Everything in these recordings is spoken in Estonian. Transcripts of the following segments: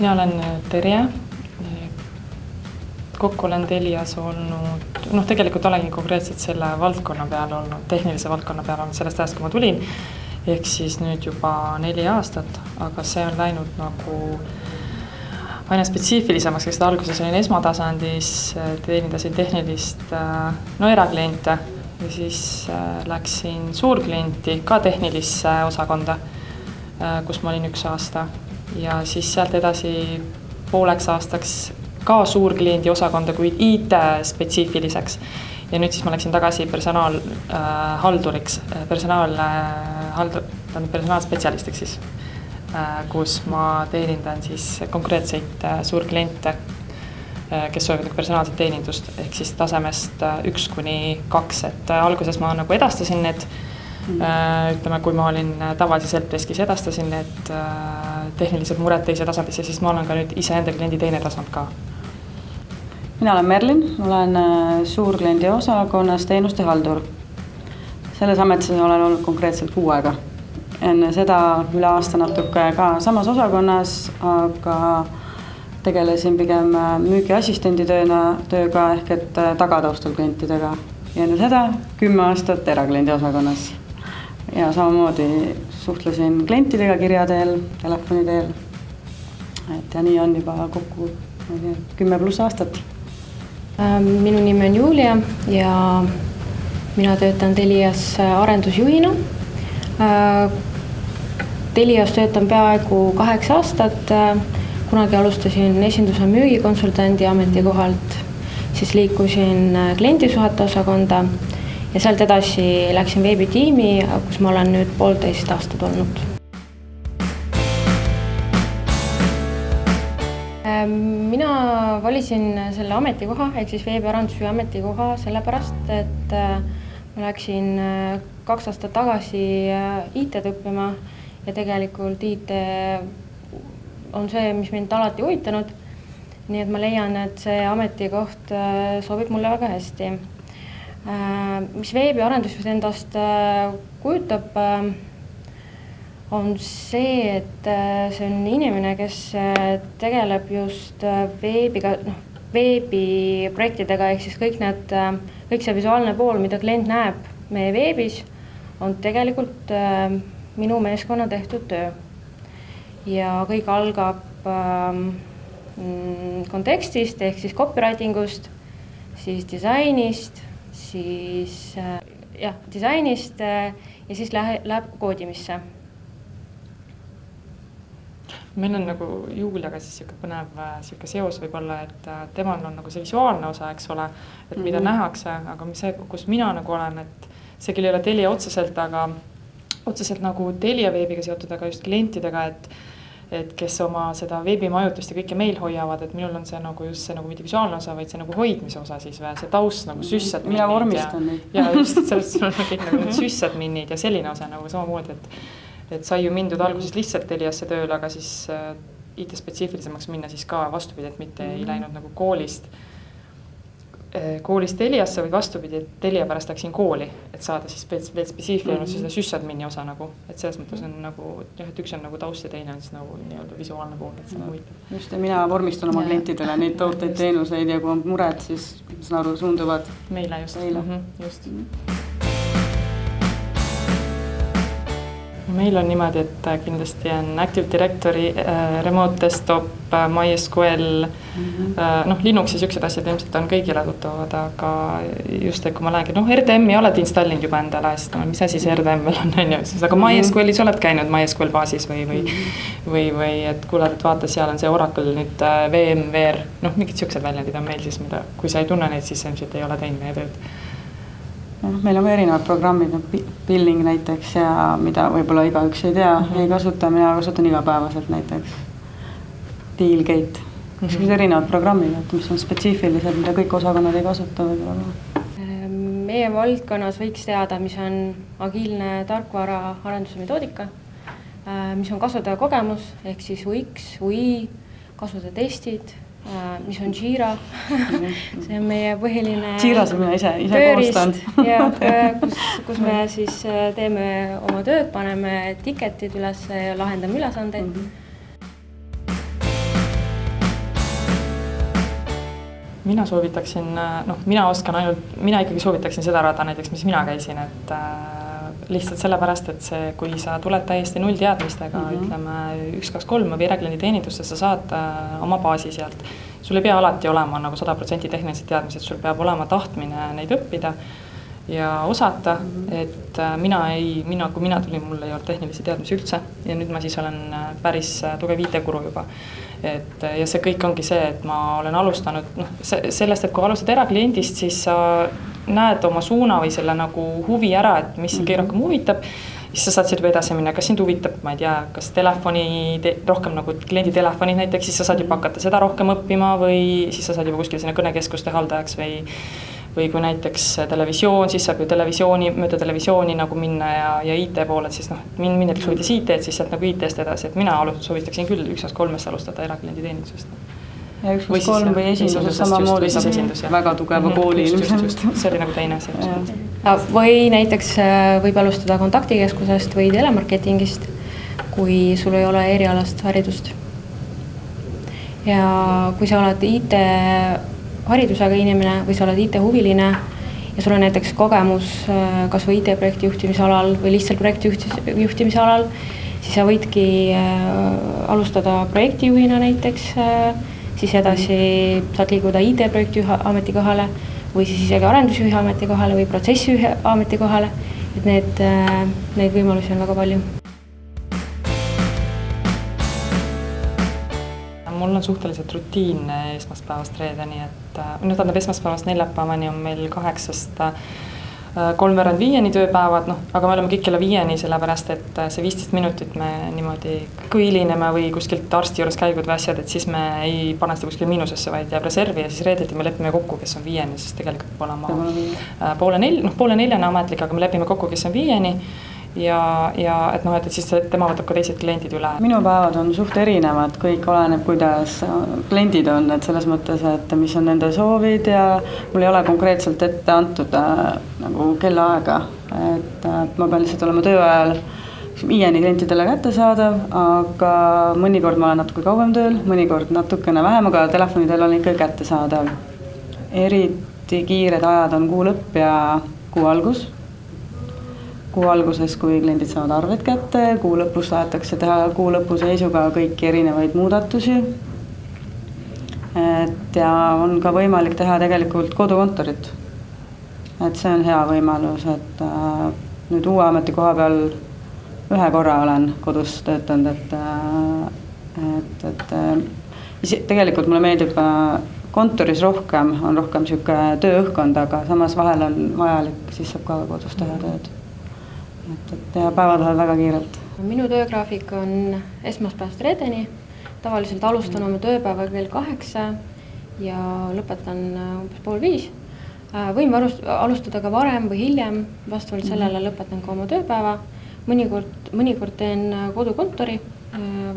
Mina olen Terje. Kokku olen Telias olnud, tegelikult olengi konkreetselt selle valdkonna peal olnud, tehnilise valdkonna peal olnud sellest ajast, kui ma tulin. Ehk siis nüüd juba 4 aastat, aga see on läinud nagu aina spetsiifilisemaks, kes alguses olin esmatasandis, teenindasin tehnilist erakliente ja siis läksin suurklienti ka tehnilisse osakonda, kus ma olin 1 aasta ja siis sealt edasi pooleks aastaks ka suurkliendi osakonda kui IT-spetsiifiliseks. Ja nüüd siis ma läksin tagasi personaalhalduriks, personaalspetsialistiks siis, kus ma teenindan siis konkreetseid suurkliente, kes soovivad personaalset teenindust, ehk siis tasemest 1-2. Et alguses ma nagu edastasin need, ütleme, kui ma olin tavalises helpdeskis, edastasin need tehnilised mured teise tasandisse, siis ma olen ka nüüd ise enda kliendi teine tasand ka. Mina olen Merlin, olen suurkliendi osakonnas teenuste haldur. Selles ametis olen olnud konkreetselt 6 aega. Enne seda üle aasta natuke ka samas osakonnas, aga tegelesin pigem müügiassistendi tööga ehk et tagataustal klientidega. Ja enne seda 10 aastat erakliendi osakonnas. Ja samamoodi suhtlesin klientidega kirja teel, telefoni teel. Ja nii on juba kokku 10+ aastat. Minu nimi on Julia ja mina töötan Telias arendusjuhina. Telias töötan peaaegu 8 aastat. Kunagi alustasin esinduse müügikonsultandi ametikohalt, siis liikusin kliendisuhete osakonda ja sealt edasi läksin veebitiimi, kus ma olen nüüd 1,5 aastat olnud. Mina valisin selle ametikoha, ehk siis veebiarendusjuhi ametikoha sellepärast, et ma läksin 2 aastat tagasi IT-d õppima ja tegelikult IT on see, mis mind alati huvitanud. Nii et ma leian, et see ametikoht sobib mulle väga hästi. Mis veebiarendusjuht endast kujutab, on see, et see on inimene, kes tegeleb just veebiprojektidega, ehk siis kõik see visuaalne pool, mida klient näeb meie veebis, on tegelikult minu meeskonna tehtud töö. Ja kõik algab kontekstist, ehk siis copywritingust, siis disainist, ja siis läheb koodimisse. Meil on nagu Juliaga siis põnev seos võib-olla, et temal on nagu see visuaalne osa, eks ole, et mida nähakse, aga see, kus mina nagu olen, et see küll ei ole Telia otseselt, aga otseselt nagu Telia veebiga seotud, aga just klientidega, et kes oma seda veebimajutust ja kõike meil hoiavad, et minul on see nagu just see nagu mitte visuaalne osa, vaid see nagu hoidmise osa siis või see taust nagu süssad minnid. Mina vormistan neid. Ja just, et sellest on kõik nagu need süssad minnid ja selline osa nagu samamoodi, et sai ju mindud alguses lihtsalt Teliasse tööle, aga siis IT-spetsiifilisemaks minna siis ka vastupidi, et mitte ei läinud nagu koolist Teliasse või vastupidi, et Telia pärast läksin kooli, et saada siis spetsiifiline seda süssadmini osa nagu, et selles mõttes on nagu, et üks on nagu taust ja teine on siis nagu nii-öelda visuaalne pool, et seda huvitab. Just, ja mina vormistan oma klientidele neid tooteid, teenuseid ja kui on mured, siis saan aru, suunduvad meile just. Just. Meil on niimoodi, et kindlasti on Active Directory, Remote Desktop, MySQL, Linux ja sellised asjad ilmselt on kõigile tuttavad, aga just, et kui ma lähengi, RDM-i oled installinud juba endale, siis mis asi see RDM veel on, aga MySQLis oled käinud MySQL baasis või et kuule, et vaata, seal on see Oracle nüüd VMware, mingid sellised väljendid on meil siis, mida, kui sa ei tunne neid, siis ilmselt ei ole teinud meie tööd. Meil on ka erinevad programmid, Billing näiteks ja mida võib-olla igaüks ei tea, ei kasuta, mina kasutan igapäevaselt näiteks Dealgate. Erinevad programmid, mis on spetsiifilised, mida kõik osakonnad ei kasuta võib-olla. Meie valdkonnas võiks teada, mis on agiilne tarkvara arenduse metoodika, mis on kasutajakogemus, ehk siis UX, UI, kasutajatestid, mis on Jira. See on meie põhiline Jira see mina ise koostan. Ja, kus me siis teeme oma tööd, paneme tiketid üles ja lahendame ülesandeid. mina soovitaksin, mina ikkagi soovitaksin seda rada näiteks, mis mina käisin, et lihtsalt sellepärast, et kui sa tuled täiesti nullteadmistega, ütleme 1, 2, 3 või erakliendi teenindusse, sa saad oma baasi sealt. Sul ei pea alati olema nagu 100% tehnilised teadmised, sul peab olema tahtmine neid õppida ja osata, et kui mina tulin, mul ei olnud tehnilisi teadmisi üldse ja nüüd ma siis olen päris tugev IT-guru juba. Ja see kõik ongi see, et ma olen alustanud sellest, et kui alustad erakliendist, siis sa näed oma suuna või selle nagu huvi ära, et mis kõige rohkem huvitab, siis sa saad siit edasi minna, kas sind huvitab, ma ei tea, kas rohkem nagu kliendi telefoni näiteks, siis sa saad juba hakata seda rohkem õppima või siis sa saad juba kuskil sinna kõnekeskuste haldajaks või kui näiteks televisioon, siis saab ju mööda televisiooni nagu minna ja IT pooled, siis mind näiteks huvitas IT, siis saad nagu IT-st edasi, et mina soovitaksin küll 1-3-st alustada erakliendi teenindusest. Ja 1-3 või esindusest samamoodi väga tugeva kooli ilmselt. See oli nagu teine asi. Või näiteks võib alustada kontaktikeskusest või telemarketingist, kui sul ei ole erialast haridust. Ja kui sa oled IT haridusega inimene või sa oled IT-huviline ja sul on näiteks kogemus kas või IT-projekti juhtimise alal või lihtsalt projekti juhtimise alal, siis sa võidki alustada projektijuhina näiteks, siis edasi saad liiguda IT-projekti ametikohale või siis isegi arendusjuhi ametikohale või protsessijuhi ametikohale, et neid võimalusi on väga palju. Mul on suhteliselt rutiinne esmaspäevast reedeni, et esmaspäevast neljapäevani on meil 8-st 3:45 tööpäevad, aga me oleme kõik kella 5-ni, sellepärast et see 15 minutit me niimoodi, kui hilineme või kuskilt arsti juures käigud või asjad, et siis me ei pane seda kuskil miinusesse, vaid jääb reservi ja siis reedeti me lepime kokku, kes on 5-ni, sest tegelikult pole ma poole 4-ni ametlik, aga me lepime kokku, kes on 5-ni. Ja et siis tema võtab ka teised kliendid üle. Minu päevad on suht erinevad, kõik oleneb, kuidas kliendid on, et selles mõttes, et mis on nende soovid ja mul ei ole konkreetselt ette antud nagu kellaaega, et ma pean lihtsalt olema töö ajal 5-ni klientidele kättesaadav, aga mõnikord ma olen natuke kauem tööl, mõnikord natukene vähem, aga telefonidel on ikka kättesaadav. Eriti kiired ajad on kuu lõpp ja kuu algus. Kuu alguses, kui kliendid saavad arved kätte, kuu lõpus tahetakse teha kuu lõpu seisuga kõiki erinevaid muudatusi. Ja on ka võimalik teha tegelikult kodukontorit. Et see on hea võimalus, et nüüd uue ametikoha peal ühe korra olen kodus töötanud, et tegelikult mulle meeldib kontoris rohkem, on rohkem siuke tööõhkkond, aga samas vahel on vajalik, siis saab ka kodus teha tööd. Et päevad lähevad väga kiirelt. Minu töögraafik on esmaspäevast reedeni. Tavaliselt alustan oma tööpäeva kell 8 ja lõpetan umbes 4:30. Võin alustada ka varem või hiljem, vastavalt sellele lõpetan ka oma tööpäeva. Mõnikord teen kodukontori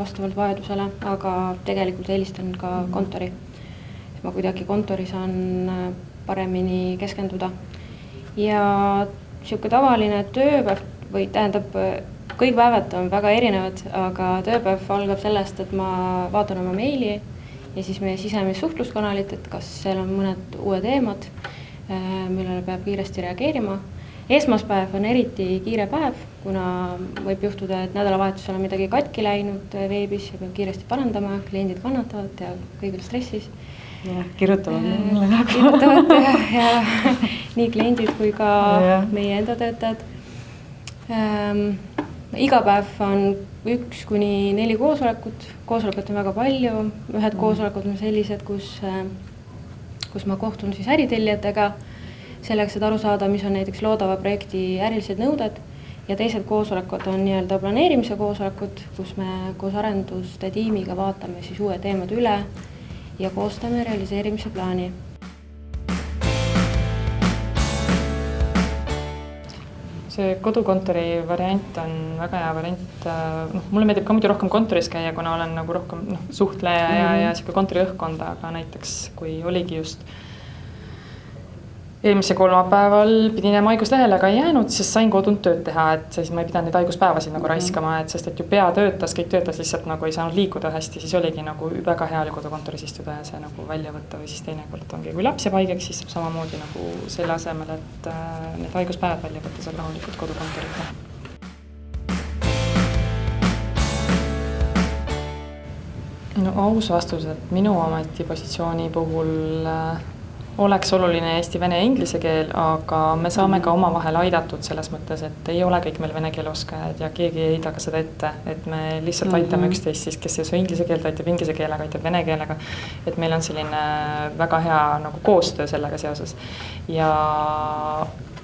vastavalt vajadusele, aga tegelikult eelistan ka kontori. Ma kuidagi kontori saan paremini keskenduda. Ja siuke tavaline tööpäev või tähendab, kõik päevad on väga erinevad, aga tööpäev algab sellest, et ma vaatan oma meili ja siis meie sisemist suhtluskanalit, et kas seal on mõned uued teemad, millele peab kiiresti reageerima. Esmaspäev on eriti kiire päev, kuna võib juhtuda, et nädalavahetusel on midagi katki läinud veebis ja peab kiiresti parandama, kliendid kannatavad ja kõik on stressis. Ja, kirjutavad ja nii kliendid kui ka meie enda töötajad. Iga päev on 1-4 koosolekut on väga palju, ühed koosolekud on sellised, kus ma kohtun siis äritellijatega selleks, et aru saada, mis on näiteks loodava projekti ärilised nõuded ja teised koosolekud on nii-öelda planeerimise koosolekud, kus me koos arenduste tiimiga vaatame siis uue teemad üle ja koostame realiseerimise plaani. See kodukontori variant on väga hea variant. Mulle meeldib ka muidu rohkem kontoris käia, kuna olen nagu rohkem suhtleja ja siuke kontori õhkkonda, aga näiteks kui oligi just eelmise kolmapäeval pidin jääma haiguslehele, aga ei jäänud, sest sain kodunt tööd teha, et siis ma ei pidanud neid haiguspäevasid nagu raiskama, et sest et ju pea töötas, kõik töötas, lihtsalt nagu ei saanud liikuda hästi, siis oligi nagu väga hea oli kodukontoris istuda ja see nagu välja võtta või siis teinekord ongi, kui laps jääb haigeks, siis saab samamoodi nagu selle asemel, et need haiguspäevad välja võtta, saab rahulikult kodukontorit teha. No aus vastus, et minu ametipositsiooni puhul oleks oluline eesti, vene ja inglise keel, aga me saame ka omavahel aidatud selles mõttes, et ei ole kõik meil vene keele oskajad ja keegi ei heida ka seda ette, et me lihtsalt aitame üksteist siis, kes ei oska inglise keelt, aitab inglise keelega, aitab vene keelega. Et meil on selline väga hea nagu koostöö sellega seoses. Ja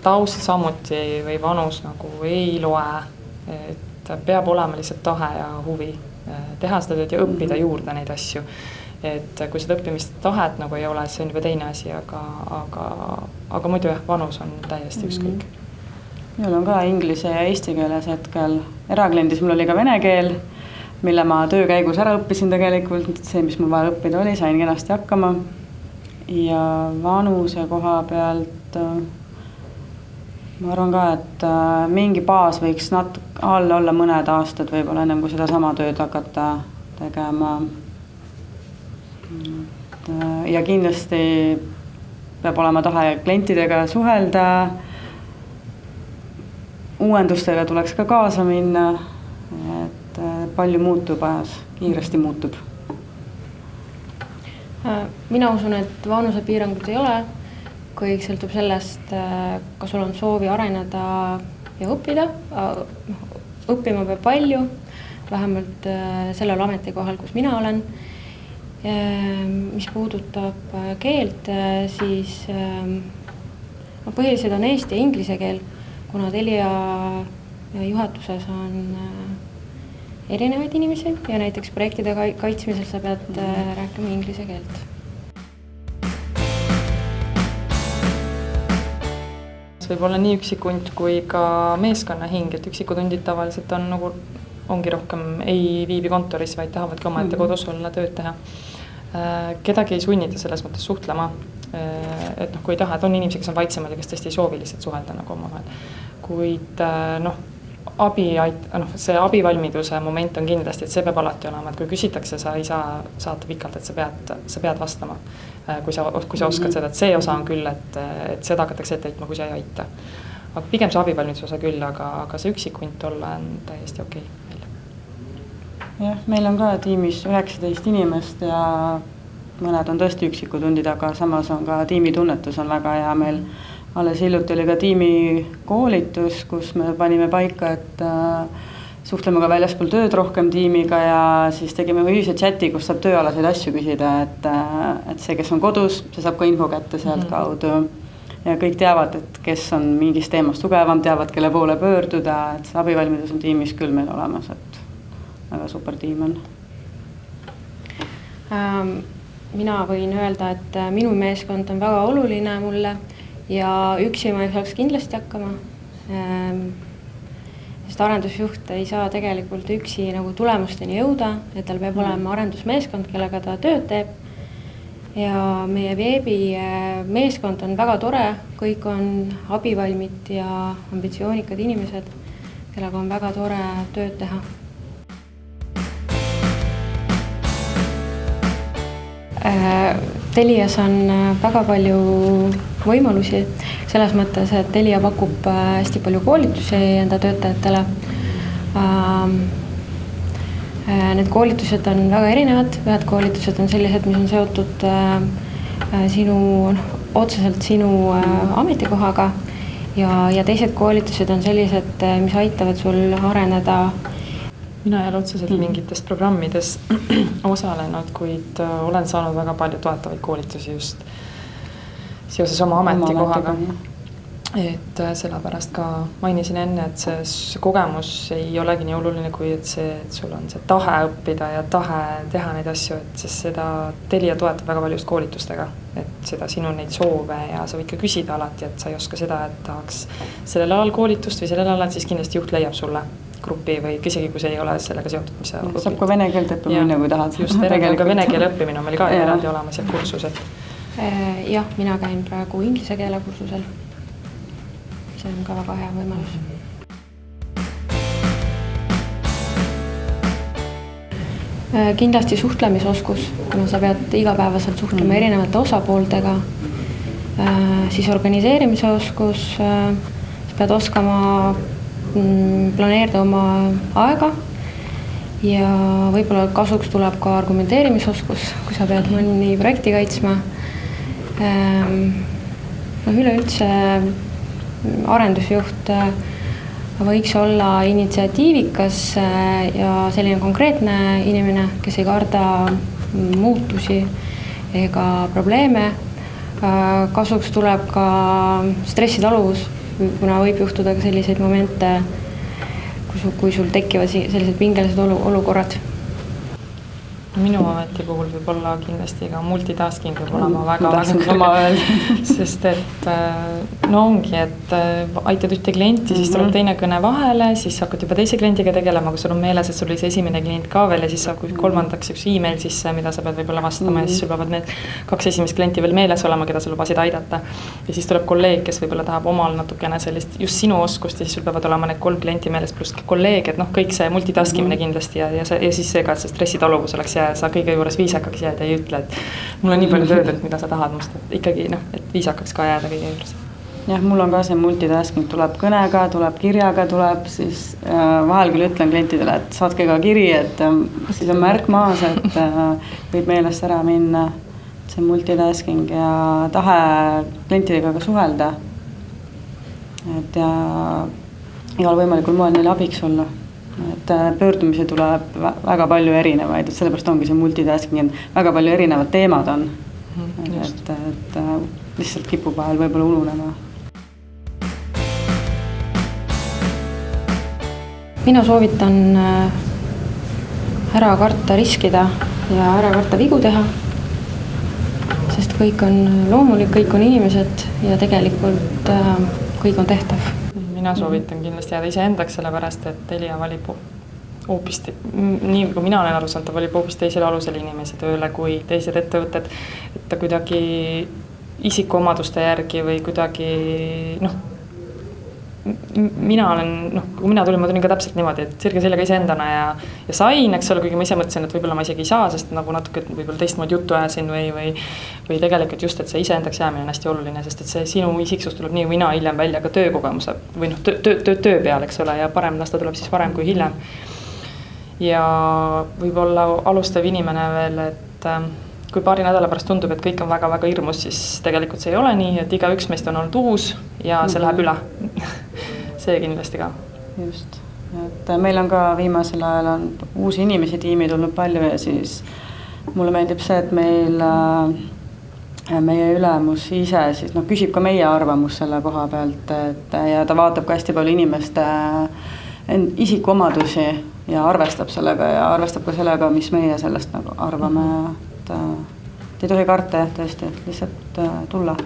taust samuti või vanus nagu ei loe, et peab olema lihtsalt tahe ja huvi teha seda tööd ja õppida juurde neid asju. Et kui seda õppimist tahet nagu ei ole, see on juba teine asi, aga muidu jah, vanus on täiesti ükskõik. Minul on ka inglise ja eesti keeles hetkel. Erakliendis mul oli ka vene keel, mille ma töö käigus ära õppisin tegelikult. See, mis mul vaja õppida oli, sain kenasti hakkama. Ja vanuse koha pealt ma arvan ka, et mingi baas võiks natuke all olla mõned aastad võib-olla ennem kui seda sama tööd hakata tegema. Ja kindlasti peab olema tahe klientidega suhelda, uuendustega tuleks ka kaasa minna, et palju muutub ajas, kiiresti muutub. Mina usun, et vanusepiirangut ei ole, kõik sõltub sellest, kas sul on soovi areneda ja õppida. Õppima peab palju, vähemalt sellel ametikohal, kus mina olen. Mis puudutab keelt, siis põhiliselt on eesti ja inglise keel, kuna Telia juhatuses on erinevaid inimesi ja näiteks projektide kaitsmisel sa pead rääkima inglise keelt. Võib olla nii üksikund kui ka meeskonna hing, et üksikutundid tavaliselt on nagu, ongi rohkem ei viibi kontoris, vaid tahavadki omaette kodus olla, tööd teha. Kedagi ei sunnita selles mõttes suhtlema, et kui ei taha, et on inimesi, kes on vaiksemad ja kes tõesti ei soovi lihtsalt suhelda nagu omavahel. Kuid see abivalmiduse moment on kindlasti, et see peab alati olema, et kui küsitakse, sa ei saa saata pikalt, et sa pead vastama, kui sa oskad seda, et see osa on küll, et seda hakatakse ette heitma, kui sa ei aita. Aga pigem see abivalmiduse osa küll, aga see üksikhunt olla on täiesti okei. Jah, meil on ka tiimis 19 inimest ja mõned on tõesti üksikutundid, aga samas on ka tiimitunnetus on väga hea meil. Alles hiljuti oli ka tiimi koolitus, kus me panime paika, et suhtleme ka väljaspool tööd rohkem tiimiga ja siis tegime ühise chati, kus saab tööalaseid asju küsida, et see, kes on kodus, see saab ka info kätte sealt kaudu. Ja kõik teavad, et kes on mingis teemas tugevam, teavad, kelle poole pöörduda, et see abivalmidus on tiimis küll meil olemas, et väga super tiim on. Mina võin öelda, et minu meeskond on väga oluline mulle ja üksi ma ei saaks kindlasti hakkama. Sest arendusjuht ei saa tegelikult üksi nagu tulemusteni jõuda, et tal peab olema arendusmeeskond, kellega ta tööd teeb. Ja meie veebi meeskond on väga tore, kõik on abivalmid ja ambitsioonikad inimesed, kellega on väga tore tööd teha. Telias on väga palju võimalusi selles mõttes, et Telia pakub hästi palju koolitusi enda töötajatele. Need koolitused on väga erinevad, ühed koolitused on sellised, mis on seotud otseselt sinu ametikohaga ja teised koolitused on sellised, mis aitavad sul areneda. Mina ei ole otseselt mingites programmides osalenud, kuid olen saanud väga palju toetavaid koolitusi just seoses oma ametikohaga. Et sellepärast ka mainisin enne, et see kogemus ei olegi nii oluline, kui et sul on see tahe õppida ja tahe teha neid asju, et seda Telia toetab väga palju just koolitustega, et seda sinu neid soove ja sa võid ka küsida alati, et sa ei oska seda, et tahaks sellel alal koolitust või sellel alal, siis kindlasti juht leiab sulle grupi või isegi kui see ei ole sellega seotud, mis saab ka vene keelt õppimine, kui tahad. Just, ka vene keele õppimine on meil ka eraldi olemas ja kursused. Jah, mina käin praegu inglise keele kursusel. See on ka väga hea võimalus. Kindlasti suhtlemisoskus, kuna sa pead igapäevaselt suhtlema erinevate osapooltega, siis organiseerimise oskus, sa pead oskama planeerida oma aega ja võib-olla kasuks tuleb ka argumenteerimisoskus, kui sa pead mõni projekti kaitsma. Üleüldse arendusjuht võiks olla initsiatiivikas ja selline konkreetne inimene, kes ei karda muutusi ega probleeme. Kasuks tuleb ka stressitaluvus, kuna võib juhtuda ka selliseid momente, kui sul tekivad sellised pingelised olukorrad. Minu ameti puhul võib olla kindlasti ka multitasking võib olema väga sest et no ongi, et aitad ühte klienti, siis tuleb teine kõne vahele, siis hakkad juba teise klientiga tegelema, kui sul on meeles, et sul oli see esimene klient ka veel ja siis saab kolmandaks üks email sisse, mida sa pead võib-olla vastama ja siis sul peavad need 2 esimest klienti veel meeles olema, keda sa lubasid aidata. Ja siis tuleb kolleeg, kes võib-olla tahab omal natukene sellist just sinu oskust ja siis sul peavad olema need 3 klienti meeles pluss kolleeg, et kõik see multitaskimine kindlasti ja siis see ka, et see stressitaluvus oleks ja sa kõige juures viisakaks jääda ja ei ütle, et mul on nii palju tööd, et mida sa tahad must, et ikkagi et viisakaks ka jääda kõige juures. Jah, mul on ka see multitasking, tuleb kõnega, tuleb kirjaga, tuleb siis vahel küll ütlen klientidele, et saatke ka kiri, et siis on märk maas, et võib meelest ära minna see multitasking ja tahe klientidega ka suhelda. Et ja igal võimalikul moel neile abiks olla. Et pöördumisi tuleb väga palju erinevaid, et sellepärast ongi see multitasking, väga palju erinevad teemad on. Et lihtsalt kipub vahel võib-olla ununema. Mina soovitan ära karta riskida ja ära karta vigu teha, sest kõik on loomulik, kõik on inimesed ja tegelikult kõik on tehtav. Mina soovitan kindlasti jääda iseendaks, sellepärast, et Telia valib hoopis, nii kui mina olen aru saanud, ta valib hoopis teisele alusel inimesi tööle kui teised ettevõtted, et ta kuidagi isikuomaduste järgi või kuidagi, mina kui mina tulin, ma tulin ka täpselt niimoodi, et sirge sellega iseendana ja sain, eks ole, kuigi ma ise mõtlesin, et võib-olla ma isegi ei saa, sest nagu natuke võib-olla teistmoodi juttu ajasin või tegelikult just, et see iseendaks jäämine on hästi oluline, sest et see sinu isiksus tuleb nii või mina hiljem välja ka töökogemuse või töö peal, eks ole, ja parem lasta tuleb siis varem kui hiljem. Ja võib-olla alustav inimene veel, et kui paari nädala pärast tundub, et kõik on väga-väga hirmus, siis tegelikult see ei ole nii, et iga üks meist on olnud uus ja see läheb üle. See kindlasti ka. Just. Et meil on ka viimasel ajal on uusi inimesi tiimi tulnud palju ja siis mulle meeldib see, et meie ülemus ise siis küsib ka meie arvamus selle koha pealt, ja ta vaatab ka hästi palju inimeste isikuomadusi ja arvestab sellega ja arvestab ka sellega, mis meie sellest arvame. Et ei tohi karta tõesti, et lihtsalt tulla.